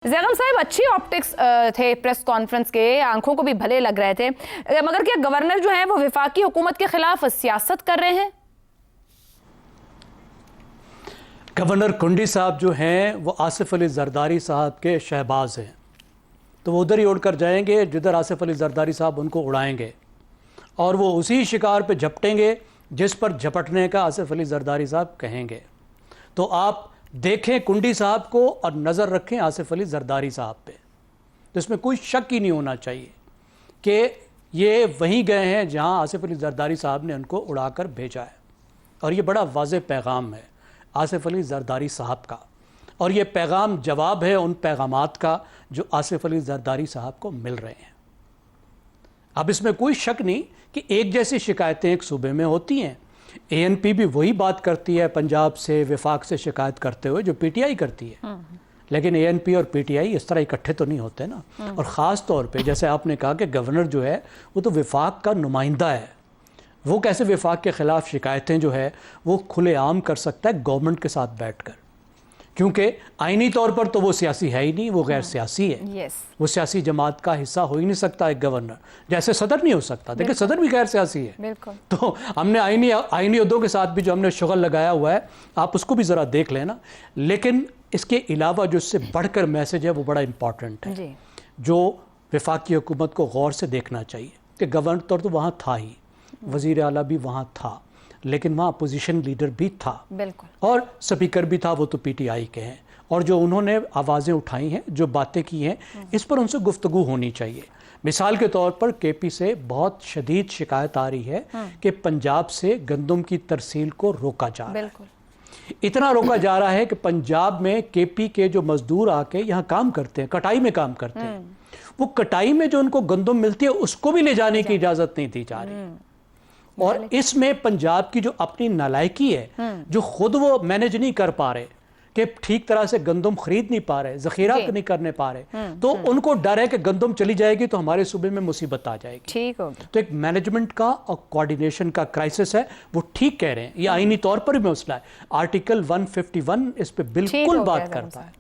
जैगम साहब, अच्छी ऑप्टिक्स थे प्रेस कॉन्फ्रेंस के, आंखों को भी भले लग रहे थे, मगर क्या गवर्नर जो है वो विफाकी हुकूमत के खिलाफ सियासत कर रहे हैं? गवर्नर कुंडी साहब जो हैं वो आसिफ अली जरदारी साहब के शहबाज हैं, तो वो उधर ही उड़कर जाएंगे जिधर आसिफ अली जरदारी साहब उनको उड़ाएंगे और वो उसी शिकार पे झपटेंगे जिस पर झपटने का आसिफ अली जरदारी साहब कहेंगे। तो आप देखें कुंडी साहब को और नज़र रखें आसिफ अली जरदारी साहब पे, तो इसमें कोई शक ही नहीं होना चाहिए कि ये वहीं गए हैं जहां आसिफ अली जरदारी साहब ने उनको उड़ाकर भेजा है। और ये बड़ा वाज़ेह पैगाम है आसिफ अली जरदारी साहब का, और ये पैगाम जवाब है उन पैगामात का जो आसिफ अली जरदारी साहब को मिल रहे हैं। अब इसमें कोई शक नहीं कि एक जैसी शिकायतें एक सूबे में होती हैं। ANP भी वही बात करती है पंजाब से, विफाक से शिकायत करते हुए जो PTI करती है, लेकिन ANP और PTI इस तरह इकट्ठे तो नहीं होते ना। और ख़ास तौर पे जैसे आपने कहा कि गवर्नर जो है वो तो विफाक का नुमाइंदा है, वो कैसे विफाक के ख़िलाफ़ शिकायतें जो है वो खुलेआम कर सकता है गवर्नमेंट के साथ बैठकर, क्योंकि आईनी तौर पर तो वो सियासी है ही नहीं, वो गैर सियासी है। वो सियासी जमात का हिस्सा हो ही नहीं सकता एक गवर्नर, जैसे सदर नहीं हो सकता। देखिए सदर भी गैर सियासी है। तो हमने आईनी उहदों के साथ भी जो हमने शुगल लगाया हुआ है, आप उसको भी ज़रा देख लेना। लेकिन इसके अलावा जो इससे बढ़कर मैसेज है वो बड़ा इम्पॉर्टेंट है, जो विफाकी हुकूमत को गौर से देखना चाहिए कि गवर्नर तो वहाँ था ही, वज़ीर आला भी वहाँ था, लेकिन वहाँ अपोजिशन लीडर भी था, बिल्कुल, और स्पीकर भी था, वो तो PTI के हैं। और जो उन्होंने आवाज़ें उठाई हैं, जो बातें की हैं, इस पर उनसे गुफ्तगू होनी चाहिए। मिसाल के तौर पर KP से बहुत शदीद शिकायत आ रही है कि पंजाब से गंदम की तरसील को रोका जा रहा है। इतना रोका जा रहा है कि पंजाब में KP के जो मजदूर आके यहाँ काम करते हैं, कटाई में काम करते हैं, वो कटाई में जो उनको गंदम मिलती है उसको भी ले जाने की इजाज़त नहीं दी जा रही। और इसमें पंजाब की जो अपनी नालायकी है, जो खुद वो मैनेज नहीं कर पा रहे कि ठीक तरह से गंदम खरीद नहीं पा रहे, जखीरा नहीं करने पा रहे, तो उनको डर है कि गंदम चली जाएगी तो हमारे सूबे में मुसीबत आ जाएगी। ठीक होगी। तो एक मैनेजमेंट का और कोऑर्डिनेशन का क्राइसिस है। वो ठीक कह रहे हैं, ये आईनी तौर पर भी मसला है। आर्टिकल 151 इस पे बिल्कुल बात करता है।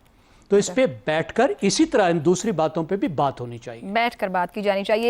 तो इस पे बैठकर इसी तरह इन दूसरी बातों पे भी बात होनी चाहिए, बैठकर बात की जानी चाहिए।